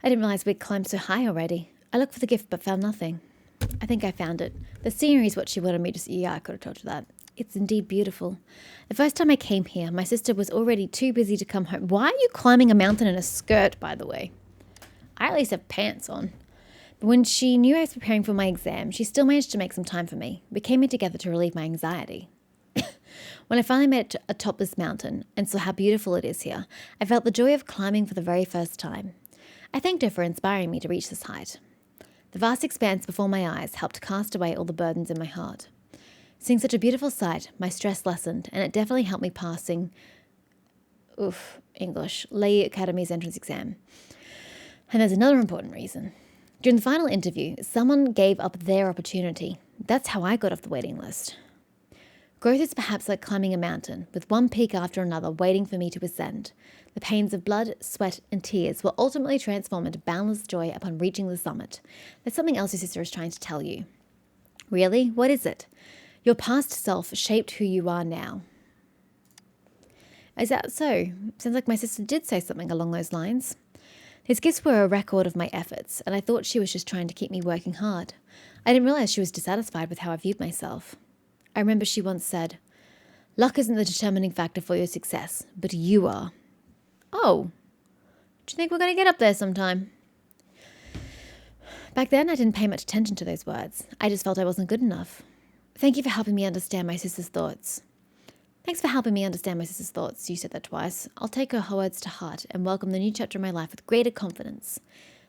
I didn't realize we'd climbed so high already. I looked for the gift but found nothing. I think I found it. The scenery is what she wanted me to see. Yeah, I could have told you that. It's indeed beautiful. The first time I came here, my sister was already too busy to come home. Why are you climbing a mountain in a skirt, by the way? I at least have pants on. But when she knew I was preparing for my exam, she still managed to make some time for me. We came here together to relieve my anxiety. When I finally made it atop this mountain and saw how beautiful it is here, I felt the joy of climbing for the very first time. I thanked her for inspiring me to reach this height. The vast expanse before my eyes helped cast away all the burdens in my heart. Seeing such a beautiful sight, my stress lessened, and it definitely helped me passing Leigh Academy's entrance exam. And there's another important reason. During the final interview, someone gave up their opportunity. That's how I got off the waiting list. Growth is perhaps like climbing a mountain, with one peak after another waiting for me to ascend. The pains of blood, sweat, and tears will ultimately transform into boundless joy upon reaching the summit. There's something else your sister is trying to tell you. Really? What is it? Your past self shaped who you are now. Is that so? Sounds like my sister did say something along those lines. His gifts were a record of my efforts, and I thought she was just trying to keep me working hard. I didn't realize she was dissatisfied with how I viewed myself. I remember she once said, "Luck isn't the determining factor for your success, but you are." Oh, do you think we're going to get up there sometime? Back then, I didn't pay much attention to those words. I just felt I wasn't good enough. Thank you for helping me understand my sister's thoughts. Thanks for helping me understand my sister's thoughts. You said that twice. I'll take her words to heart and welcome the new chapter of my life with greater confidence.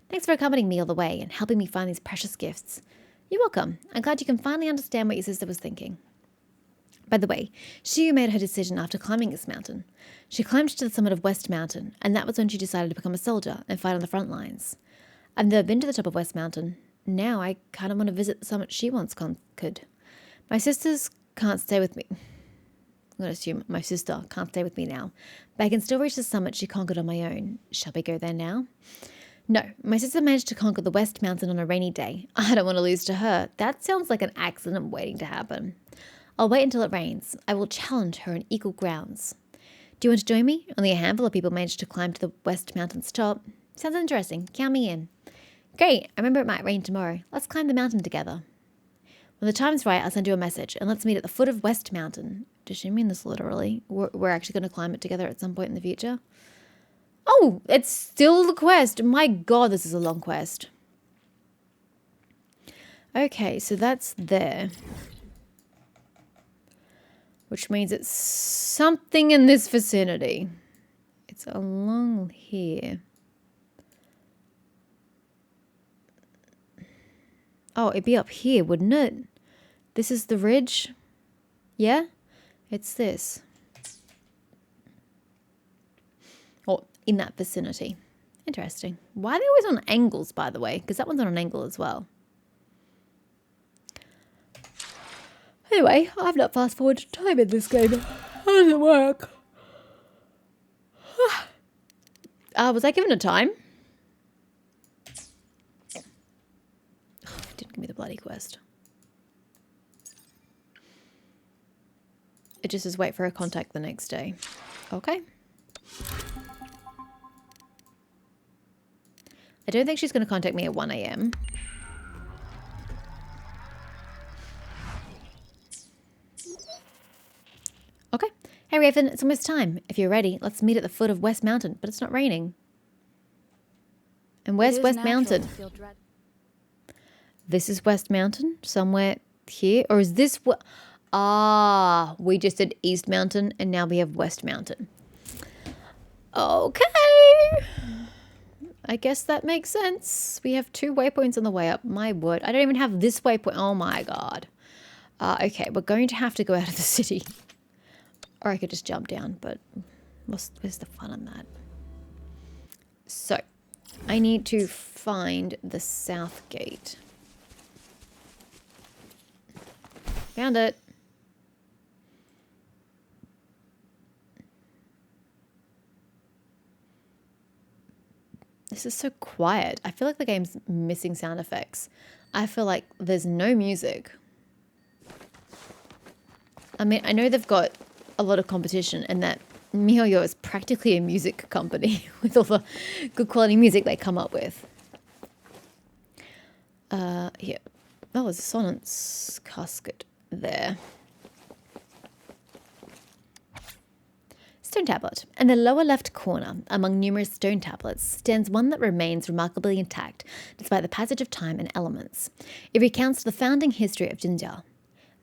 Thanks for accompanying me all the way and helping me find these precious gifts. You're welcome. I'm glad you can finally understand what your sister was thinking. By the way, she made her decision after climbing this mountain. She climbed to the summit of West Mountain, and that was when she decided to become a soldier and fight on the front lines. I've never been to the top of West Mountain. Now I kind of want to visit the summit she once conquered. My sisters can't stay with me. I'm going to assume my sister can't stay with me now, but I can still reach the summit she conquered on my own. Shall we go there now? No, my sister managed to conquer the West Mountain on a rainy day. I don't want to lose to her. That sounds like an accident waiting to happen. I'll wait until it rains. I will challenge her on equal grounds. Do you want to join me? Only a handful of people managed to climb to the West Mountain's top. Sounds interesting. Count me in. Great. I remember it might rain tomorrow. Let's climb the mountain together. When the time's right, I'll send you a message, and let's meet at the foot of West Mountain. Does she mean this literally? We're actually going to climb it together at some point in the future? Oh, it's still the quest. My God, this is a long quest. Okay, so that's there. Which means it's something in this vicinity. It's along here. Oh, it'd be up here, wouldn't it? This is the ridge. Yeah? It's this. Or in that vicinity. Interesting. Why are they always on angles, by the way? Because that one's on an angle as well. Anyway, I've not fast forwarded time in this game. How does it work? Was I given a time? Didn't give me the bloody quest. It just says wait for a contact the next day. Okay. I don't think she's going to contact me at 1 a.m. Okay. Hey Raven, it's almost time. If you're ready, let's meet at the foot of West Mountain, but it's not raining. And where's West Mountain? This is West Mountain? Somewhere here? Or is this what? Ah, we just did East Mountain and now we have West Mountain. Okay. I guess that makes sense. We have 2 waypoints on the way up. My word. I don't even have this waypoint. Oh my God. Okay, we're going to have to go out of the city. Or I could just jump down, but where's the fun in that? So, I need to find the south gate. Found it. This is so quiet. I feel like the game's missing sound effects. I feel like there's no music. I mean, I know they've got a lot of competition and that MiHoYo is practically a music company with all the good quality music they come up with. Here. Oh, there's a Sonnet's casket there. Stone tablet. In the lower left corner, among numerous stone tablets, stands one that remains remarkably intact despite the passage of time and elements. It recounts the founding history of Jinja.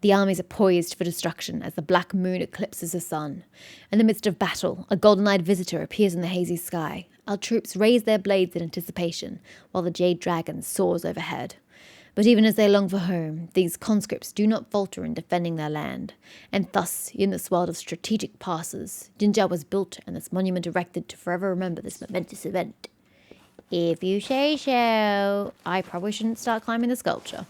The armies are poised for destruction as the black moon eclipses the sun. In the midst of battle, a golden-eyed visitor appears in the hazy sky. Our troops raise their blades in anticipation, while the jade dragon soars overhead. But even as they long for home, these conscripts do not falter in defending their land. And thus, in this world of strategic passes, Jinja was built and this monument erected to forever remember this momentous event. If you say so, I probably shouldn't start climbing the sculpture.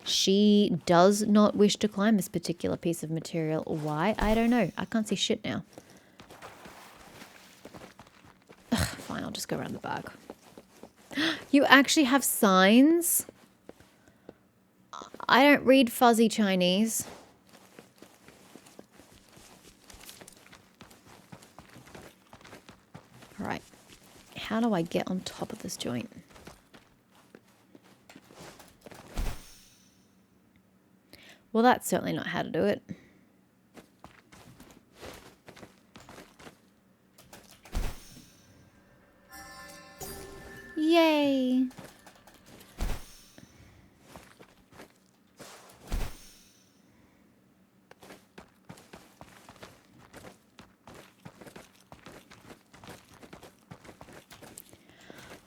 She does not wish to climb this particular piece of material. Why? I don't know. I can't see shit now. Ugh, fine, I'll just go around the back. You actually have signs? I don't read fuzzy Chinese. All right. How do I get on top of this joint? Well, that's certainly not how to do it. Yay!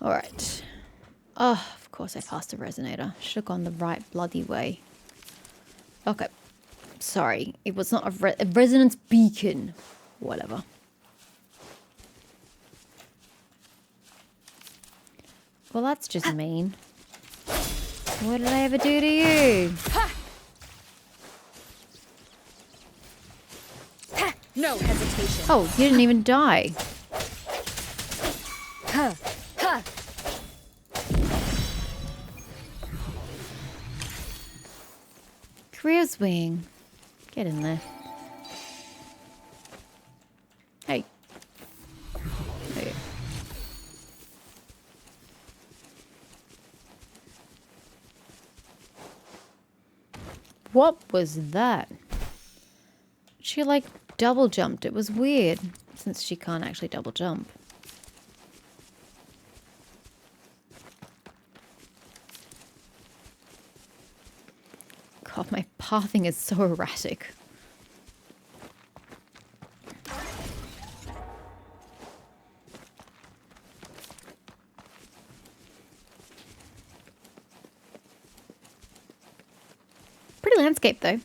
All right. Oh, of course I passed a resonator. Should have gone the right bloody way. Okay. Sorry. It was not a resonance beacon. Whatever. Well, that's just mean. What did I ever do to you? No hesitation. Oh, you didn't even die. Career swing. Get in there. Hey. Hey. What was that? She like double jumped. It was weird since she can't actually double jump. God, my pathing is so erratic. Pretty landscape though.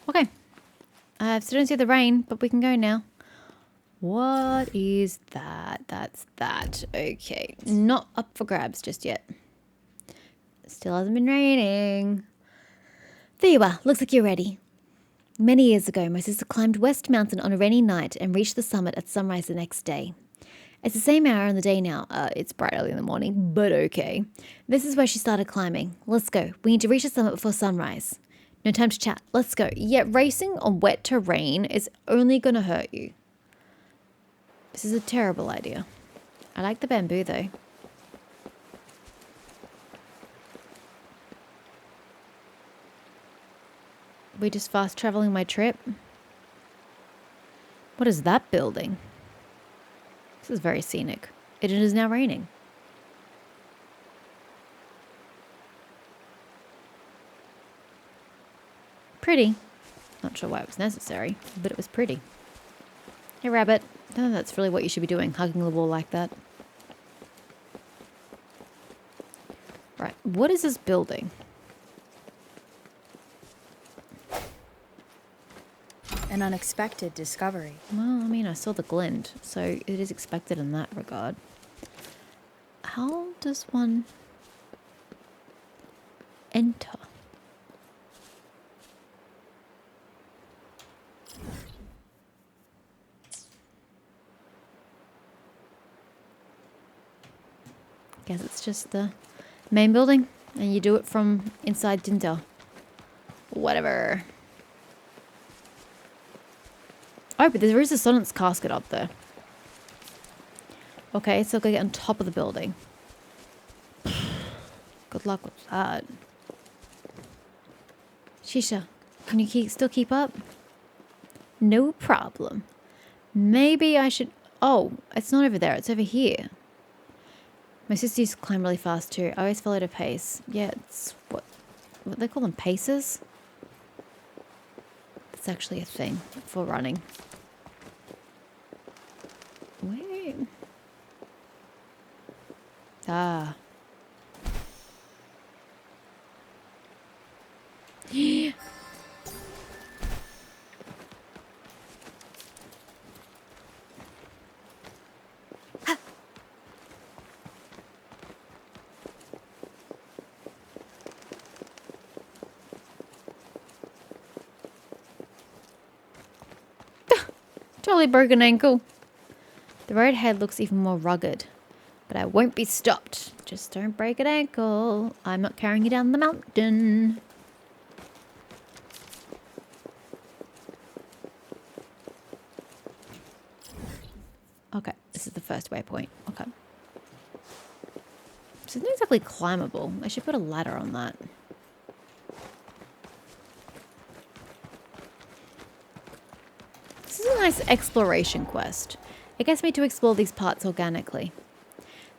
Okay. I still don't see the rain, but we can go now. What is that? That's that. Okay. Not up for grabs just yet. Still hasn't been raining. There you are. Looks like you're ready. Many years ago, my sister climbed West Mountain on a rainy night and reached the summit at sunrise the next day. It's the same hour in the day now. It's bright early in the morning, but okay. This is where she started climbing. Let's go. We need to reach the summit before sunrise. No time to chat. Let's go. Yeah, racing on wet terrain is only going to hurt you. This is a terrible idea. I like the bamboo, though. We just fast traveling my trip? What is that building? This is very scenic. It is now raining. Pretty. Not sure why it was necessary, but it was pretty. Hey, rabbit. I don't know that's really what you should be doing, hugging the wall like that. Right, what is this building? An unexpected discovery. Well, I mean, I saw the glint, so it is expected in that regard. How does one enter? Guess it's just the main building, and you do it from inside Dinter. Whatever. Oh, but there is a Sonnet's casket up there. Okay, so I'll go get on top of the building. Good luck with that. Shisha, can you still keep up? No problem. Maybe I should... Oh, it's not over there. It's over here. My sister used to climb really fast too. I always followed her pace. Yeah, it's... What they call them? Paces? That's actually a thing for running. Wait. Ah. Totally broken ankle. The road ahead looks even more rugged, but I won't be stopped. Just don't break an ankle. I'm not carrying you down the mountain. Okay, this is the first waypoint. Okay. This isn't exactly climbable. I should put a ladder on that. This is a nice exploration quest. It gets me to explore these parts organically.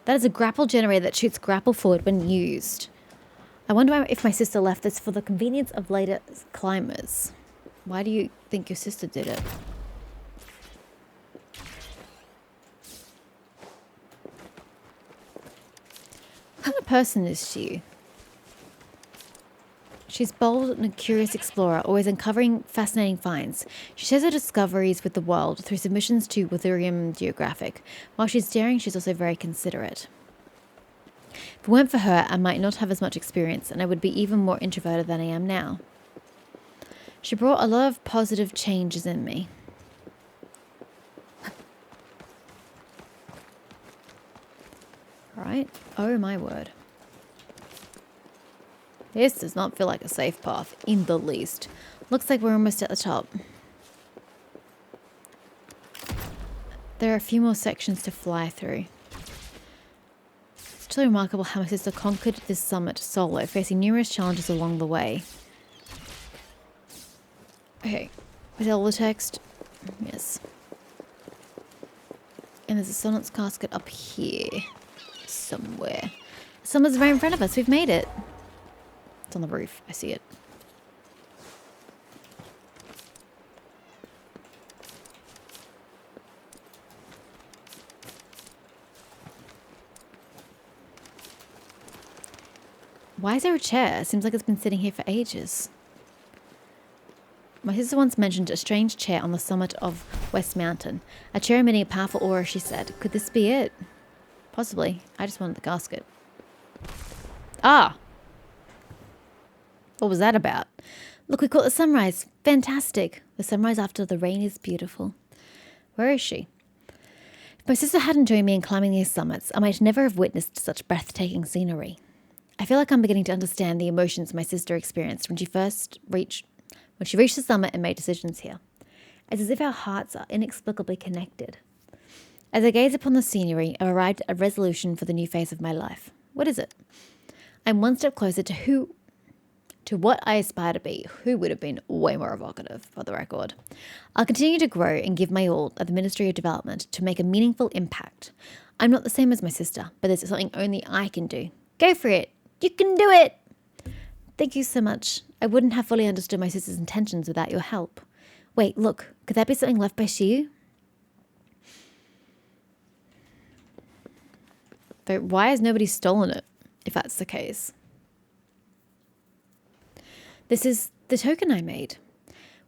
That is a grapple generator that shoots grapple forward when used. I wonder if my sister left this for the convenience of later climbers. Why do you think your sister did it? What kind of person is she? She's bold and a curious explorer, always uncovering fascinating finds. She shares her discoveries with the world through submissions to Wuthering Geographic. While she's daring, she's also very considerate. If it weren't for her, I might not have as much experience, and I would be even more introverted than I am now. She brought a lot of positive changes in me. Alright. Oh my word. This does not feel like a safe path, in the least. Looks like we're almost at the top. There are a few more sections to fly through. It's truly remarkable how my sister conquered this summit solo, facing numerous challenges along the way. Okay, is that all the text? Yes. And there's a Sonnet's casket up here. Somewhere. Someone's right in front of us. We've made it. It's on the roof. I see it. Why is there a chair? Seems like it's been sitting here for ages. My sister once mentioned a strange chair on the summit of West Mountain. A chair emitting a powerful aura, she said. Could this be it? Possibly. I just wanted the casket. Ah! What was that about? Look, we caught the sunrise. Fantastic. The sunrise after the rain is beautiful. Where is she? If my sister hadn't joined me in climbing these summits, I might never have witnessed such breathtaking scenery. I feel like I'm beginning to understand the emotions my sister experienced when she reached the summit and made decisions here. It's as if our hearts are inexplicably connected. As I gaze upon the scenery, I've arrived at a resolution for the new phase of my life. What is it? I'm one step closer to what I aspire to be, who would have been way more evocative, for the record. I'll continue to grow and give my all at the Ministry of Development to make a meaningful impact. I'm not the same as my sister, but there's something only I can do. Go for it! You can do it! Thank you so much. I wouldn't have fully understood my sister's intentions without your help. Wait, look, could that be something left by Shiyu? Though, why has nobody stolen it, if that's the case? This is the token I made.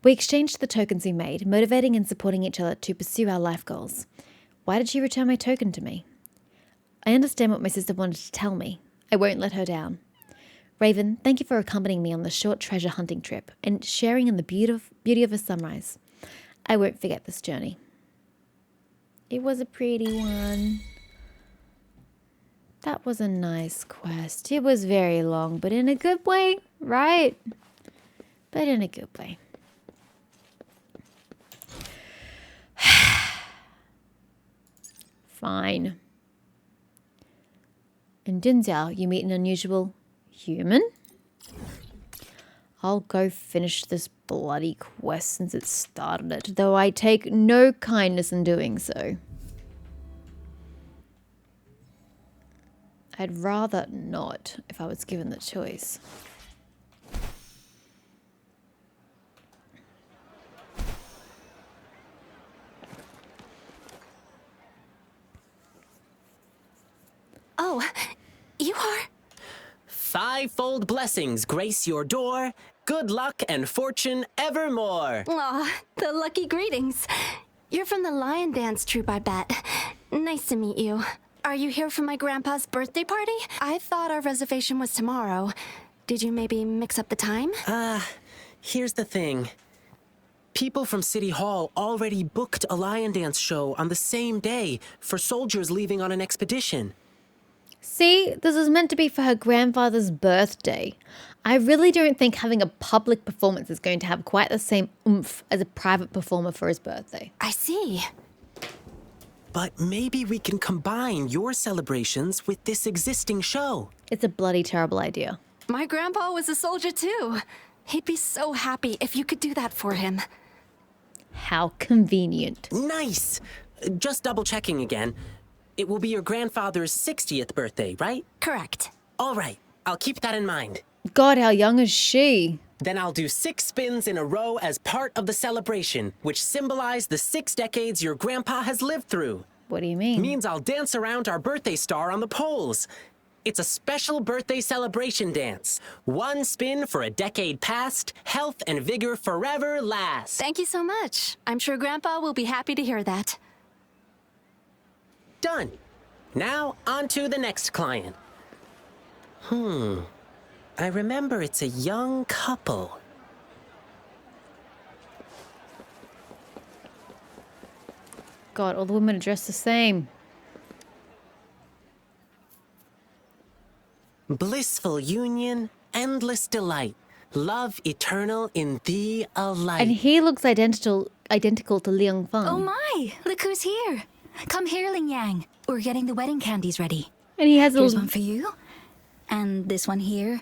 We exchanged the tokens we made, motivating and supporting each other to pursue our life goals. Why did she return my token to me? I understand what my sister wanted to tell me. I won't let her down. Raven, thank you for accompanying me on this short treasure hunting trip and sharing in the beauty of a sunrise. I won't forget this journey. It was a pretty one. That was a nice quest. It was very long, but in a good way, right? But in a good way. Fine. In Dinzao, you meet an unusual human? I'll go finish this bloody quest since it started it, though I take no kindness in doing so. I'd rather not if I was given the choice. Oh, you are? Fivefold blessings grace your door. Good luck and fortune evermore. Aw, the lucky greetings. You're from the Lion Dance troupe, I bet. Nice to meet you. Are you here for my grandpa's birthday party? I thought our reservation was tomorrow. Did you maybe mix up the time? Here's the thing. People from City Hall already booked a Lion Dance show on the same day for soldiers leaving on an expedition. See, this is meant to be for her grandfather's birthday. I really don't think having a public performance is going to have quite the same oomph as a private performer for his birthday. I see. But maybe we can combine your celebrations with this existing show. It's a bloody terrible idea. My grandpa was a soldier too. He'd be so happy if you could do that for him. How convenient. Nice! Just double checking again. It will be your grandfather's 60th birthday, right? Correct. All right, I'll keep that in mind. God, how young is she? Then I'll do 6 spins in a row as part of the celebration, which symbolize the 6 decades your grandpa has lived through. What do you mean? Means I'll dance around our birthday star on the poles. It's a special birthday celebration dance. 1 spin for a decade past, health and vigor forever last. Thank you so much. I'm sure Grandpa will be happy to hear that. Done. Now, on to the next client. I remember it's a young couple. God, all the women are dressed the same. Blissful union, endless delight. Love eternal in thee alike. And he looks identical to Liang Feng. Oh my! Look who's here! Come here, Ling Yang. We're getting the wedding candies ready. And he has Here's a... one for you. And this one here.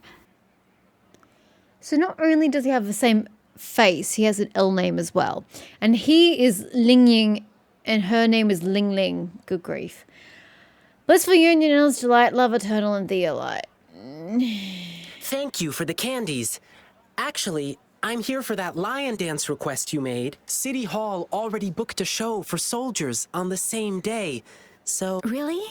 So not only does he have the same face, he has an L name as well. And he is Ling Ying, and her name is Ling Ling. Good grief. Blissful union, endless delight, love eternal, and thee alike. Thank you for the candies. Actually, I'm here for that lion dance request you made. City Hall already booked a show for soldiers on the same day, so... Really?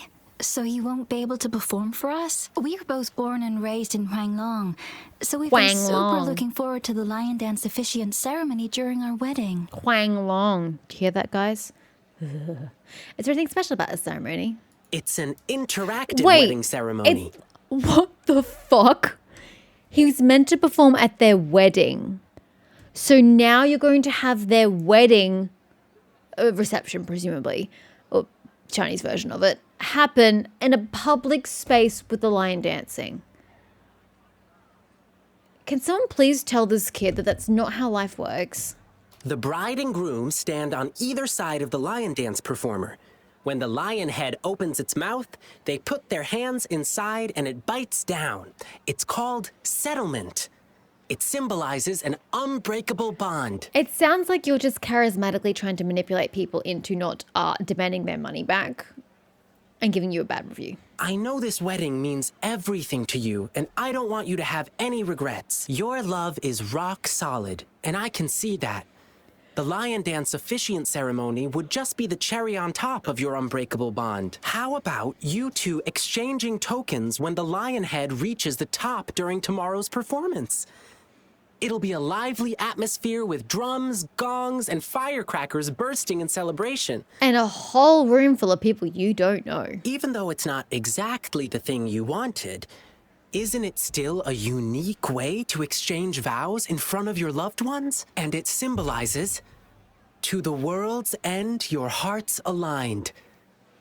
So you won't be able to perform for us? We were both born and raised in Huanglong, so we've been super Huanglong. looking forward to the lion dance officiant ceremony during our wedding. Huang Long. Do you hear that, guys? Is there anything special about this ceremony? It's an interactive wedding ceremony. What the fuck? He was meant to perform at their wedding. So now you're going to have their wedding reception, presumably, or Chinese version of it, happen in a public space with the lion dancing. Can someone please tell this kid that that's not how life works? The bride and groom stand on either side of the lion dance performer. When the lion head opens its mouth, they put their hands inside and it bites down. It's called settlement. It symbolizes an unbreakable bond. It sounds like you're just charismatically trying to manipulate people into not demanding their money back and giving you a bad review. I know this wedding means everything to you, and I don't want you to have any regrets. Your love is rock solid, and I can see that. The lion dance officiant ceremony would just be the cherry on top of your unbreakable bond. How about you two exchanging tokens when the lion head reaches the top during tomorrow's performance? It'll be a lively atmosphere with drums, gongs, and firecrackers bursting in celebration. And a whole room full of people you don't know. Even though it's not exactly the thing you wanted, isn't it still a unique way to exchange vows in front of your loved ones? And it symbolizes, to the world's end your hearts aligned,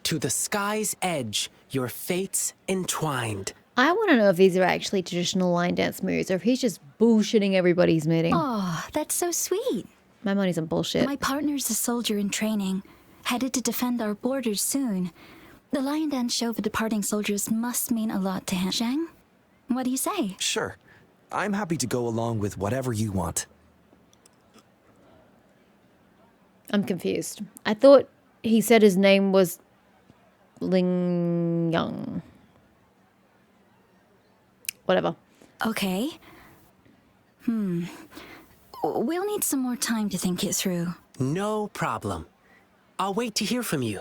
To the sky's edge, your fates entwined. I want to know if these are actually traditional line dance moves or if he's just bullshitting everybody's meeting. Oh, that's so sweet. My money's on bullshit. My partner's a soldier in training, headed to defend our borders soon. The lion dance show for departing soldiers must mean a lot to him. Zhang, what do you say? Sure. I'm happy to go along with whatever you want. I'm confused. I thought he said his name was Ling Yang. Whatever. Okay. We'll need some more time to think it through. No problem. I'll wait to hear from you.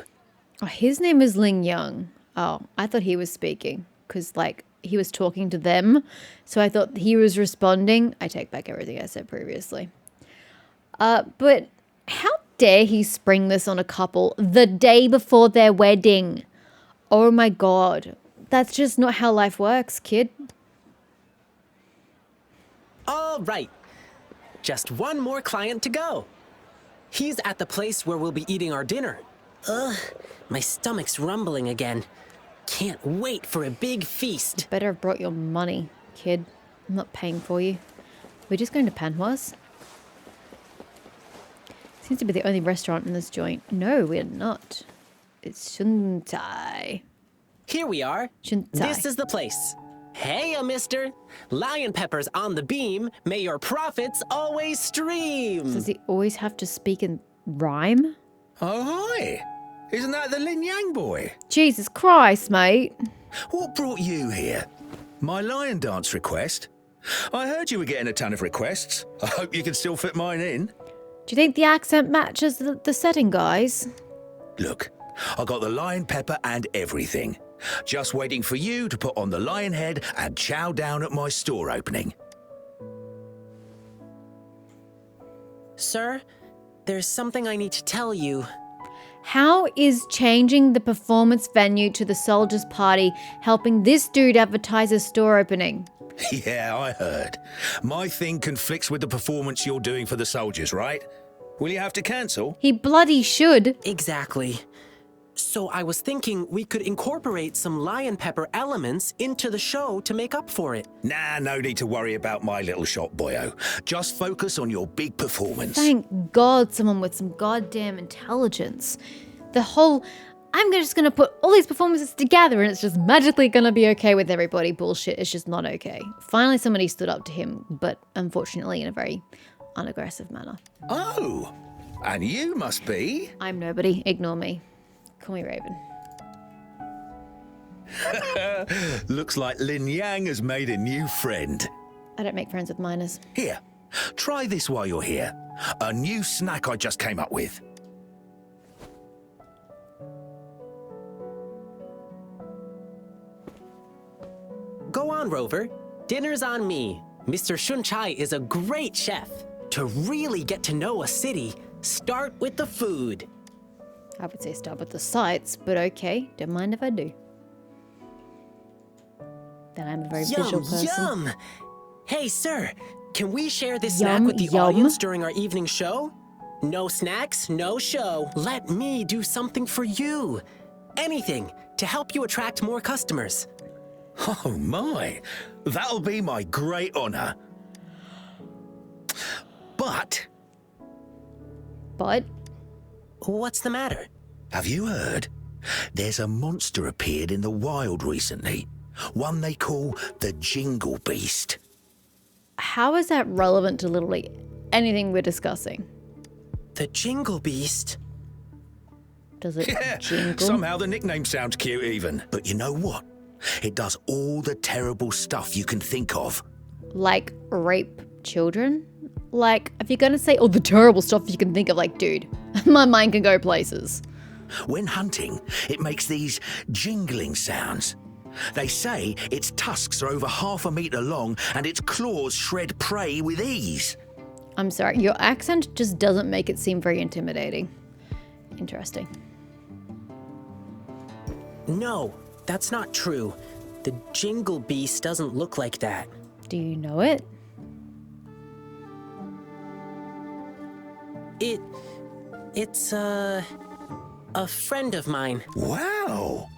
Oh, his name is Ling Yang. Oh, I thought he was speaking because, like, he was talking to them. So I thought he was responding. I take back everything I said previously. But how dare he spring this on a couple the day before their wedding? Oh my God. That's just not how life works, kid. All right. Just one more client to go. He's at the place where we'll be eating our dinner. Ugh, my stomach's rumbling again. Can't wait for a big feast. Better have brought your money, kid. I'm not paying for you. We're just going to Panhua's. Seems to be the only restaurant in this joint. No, we're not. It's Shuntai. Here we are. Shuntai. This is the place. Hey, mister. Lion peppers on the beam. May your profits always stream. Does he always have to speak in rhyme? Oh, hi. Isn't that the Lin Yang boy? Jesus Christ, mate. What brought you here? My lion dance request? I heard you were getting a ton of requests. I hope you can still fit mine in. Do you think the accent matches the setting, guys? Look, I got the lion pepper and everything. Just waiting for you to put on the lion head and chow down at my store opening. Sir, there's something I need to tell you. How is changing the performance venue to the soldiers' party helping this dude advertise his store opening? Yeah, I heard. My thing conflicts with the performance you're doing for the soldiers, right? Will you have to cancel? He bloody should. Exactly. So I was thinking we could incorporate some lion pepper elements into the show to make up for it. Nah, no need to worry about my little shop, boyo. Just focus on your big performance. Thank God someone with some goddamn intelligence. The whole, I'm just going to put all these performances together and it's just magically going to be okay with everybody bullshit is just not okay. Finally, somebody stood up to him, but unfortunately in a very unaggressive manner. Oh, and you must be... I'm nobody. Ignore me. Call me Raven. Looks like Lin Yang has made a new friend. I don't make friends with minors. Here, try this while you're here. A new snack I just came up with. Go on, Rover. Dinner's on me. Mr. Shunchai is a great chef. To really get to know a city, start with the food. I would say start with the sights, but okay, don't mind if I do. Then I'm a very visual person. Yum! Hey, sir, can we share this Yum, snack with the yum. audience during our evening show? No snacks, no show. Let me do something for you. Anything to help you attract more customers. Oh my, that'll be my great honor. But, What's the matter? have you heard? There's a monster appeared in the wild recently. One they call the Jingle Beast. How is that relevant to literally anything we're discussing? The Jingle Beast? Does it Yeah, jingle? somehow the nickname sounds cute even. But you know what? It does all the terrible stuff you can think of. Like rape children? Like, if you're gonna say all the terrible stuff you can think of, like, dude, my mind can go places. When hunting, it makes these jingling sounds. They say its tusks are over 1/2 meter long and its claws shred prey with ease. I'm sorry, your accent just doesn't make it seem very intimidating. Interesting. No, that's not true. The Jingle Beast doesn't look like that. Do you know it? It's a a friend of mine. Wow!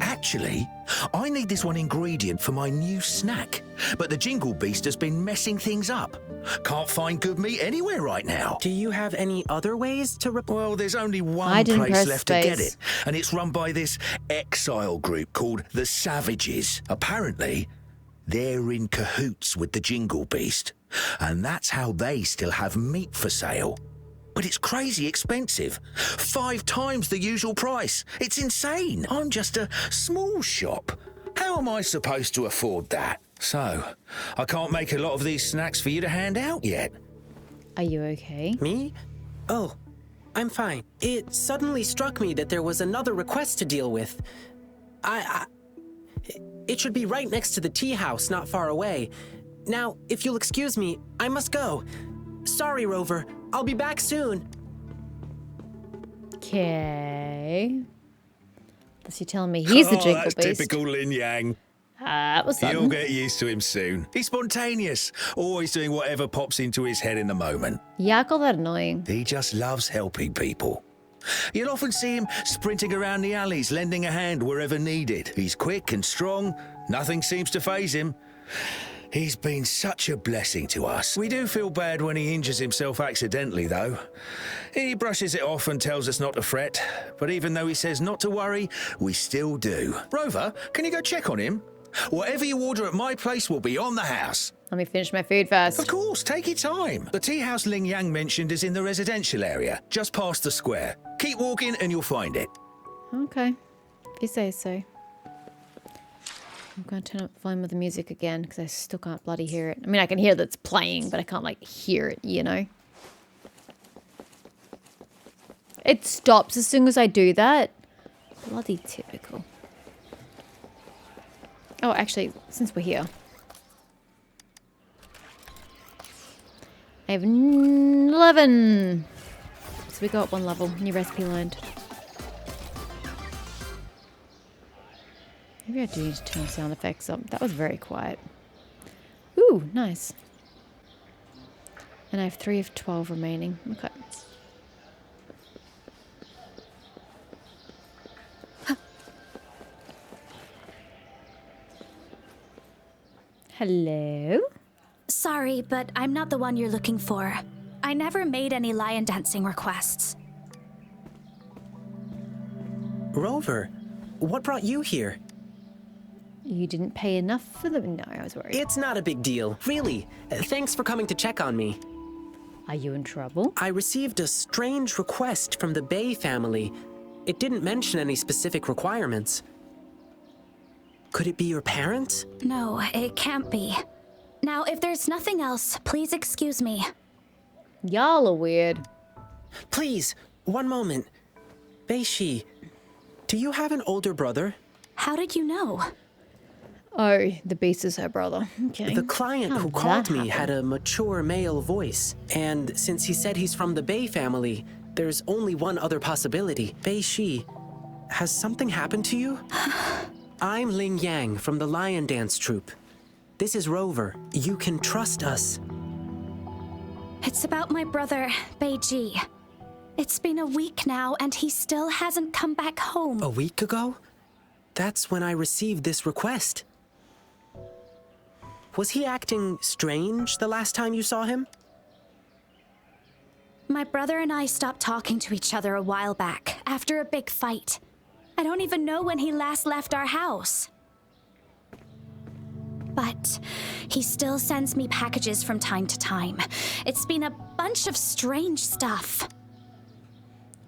Actually, I need this one ingredient for my new snack, but the Jingle Beast has been messing things up. Can't find good meat anywhere right now. Do you have any other ways to Well, there's only I one didn't place press left to get space. it, and it's run by this exile group called the Savages. Apparently, they're in cahoots with the Jingle Beast, and that's how they still have meat for sale. But it's crazy expensive. 5 times the usual price. It's insane. I'm just a small shop. How am I supposed to afford that? So, I can't make a lot of these snacks for you to hand out yet. Are you okay? Me? Oh, I'm fine. It suddenly struck me that there was another request to deal with. It should be right next to the tea house, not far away. Now, if you'll excuse me, I must go. Sorry, Rover. I'll be back soon. Okay. Unless you're telling me he's the Jingle that's Beast. typical Lin Yang. What's You'll up? get used to him soon. He's spontaneous, always doing whatever pops into his head in the moment. Yeah, I call that annoying. He just loves helping people. You'll often see him sprinting around the alleys, lending a hand wherever needed. He's quick and strong. Nothing seems to faze him. He's been such a blessing to us. We do feel bad when he injures himself accidentally, though. He brushes it off and tells us not to fret. But even though he says not to worry, we still do. Rover, can you go check on him? Whatever you order at my place will be on the house. Let me finish my food first. Of course, take your time. The tea house Ling Yang mentioned is in the residential area, just past the square. Keep walking and you'll find it. Okay. If you say so. I'm going to turn up the volume of the music again because I still can't bloody hear it. I mean, I can hear that it's playing, but I can't, like, hear it, you know? It stops as soon as I do that. Bloody typical. Oh, actually, since we're here. I have 11. So we go up 1 level. New recipe learned. Maybe I do need to turn sound effects up. That was very quiet. Ooh, nice. And I have 3 of 12 remaining. Okay. Hello? Sorry, but I'm not the one you're looking for. I never made any lion dancing requests. Rover, what brought you here? You didn't pay enough for them? No, I was worried. It's not a big deal, really. Thanks for coming to check on me. Are you in trouble? I received a strange request from the Bay family. It didn't mention any specific requirements. Could it be your parents? No, it can't be. Now, if there's nothing else, please excuse me. Y'all are weird. Please, one moment. Bei-shi, do you have an older brother? How did you know? Oh, the beast is her brother. Okay. The client How who did called that me had happen? a mature male voice. And since he said he's from the Bay family, there's only one other possibility. Bei-shi, has something happened to you? I'm Ling Yang from the Lion Dance Troupe. This is Rover. You can trust us. It's about my brother, Beiji. It's been a week now, and he still hasn't come back home. A week ago? That's when I received this request. Was he acting strange the last time you saw him? My brother and I stopped talking to each other a while back, after a big fight. I don't even know when he last left our house. But he still sends me packages from time to time. It's been a bunch of strange stuff.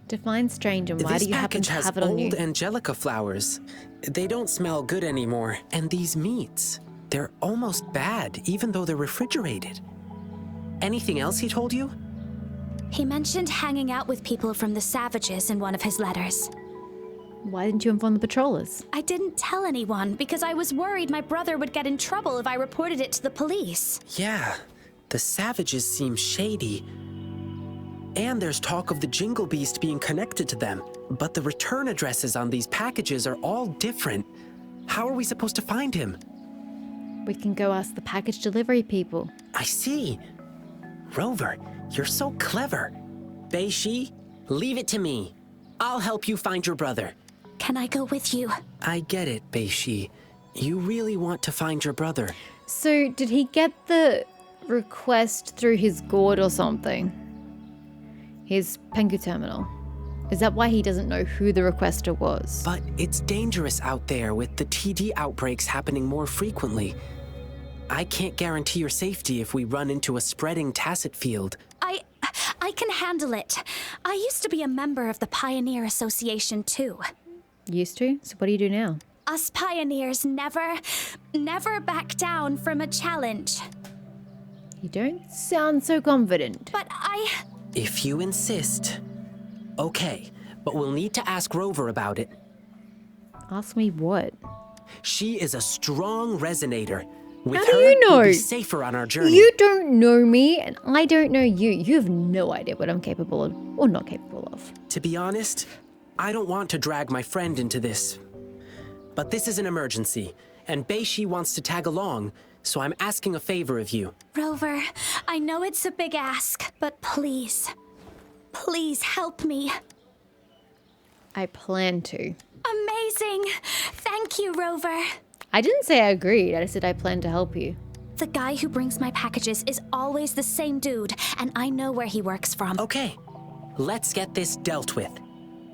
Define strange and why This do you happen package to has have it on you? old angelica flowers. They don't smell good anymore. And these meats, they're almost bad, even though they're refrigerated. Anything else he told you? He mentioned hanging out with people from the Savages in one of his letters. Why didn't you inform the patrollers? I didn't tell anyone because I was worried my brother would get in trouble if I reported it to the police. Yeah, the Savages seem shady. And there's talk of the Jingle Beast being connected to them. But the return addresses on these packages are all different. How are we supposed to find him? We can go ask the package delivery people. I see. Rover, you're so clever. Bei-shi, leave it to me. I'll help you find your brother. Can I go with you? I get it, Beishi. You really want to find your brother. So, did he get the request through his gourd or something? His Penku terminal. Is that why he doesn't know who the requester was? But it's dangerous out there with the TD outbreaks happening more frequently. I can't guarantee your safety if we run into a spreading tacit field. I can handle it. I used to be a member of the Pioneer Association too. Used to? So what do you do now? Us pioneers never back down from a challenge. You don't sound so confident. But If you insist. Okay, but we'll need to ask Rover about it. Ask me what? She is a strong resonator. With How do her, you know? we'll be safer on our journey. You don't know me, and I don't know you. You have no idea what I'm capable of, or not capable of. To be honest, I don't want to drag my friend into this. But this is an emergency, and Beishi wants to tag along, so I'm asking a favor of you. Rover, I know it's a big ask, but please help me. I plan to. Amazing! Thank you, Rover. I didn't say I agreed, I said I plan to help you. The guy who brings my packages is always the same dude, and I know where he works from. Okay, let's get this dealt with.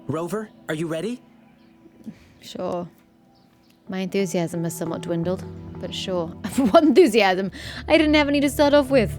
Rover, are you ready? Sure. My enthusiasm has somewhat dwindled, but sure. What enthusiasm? I didn't have any to start off with.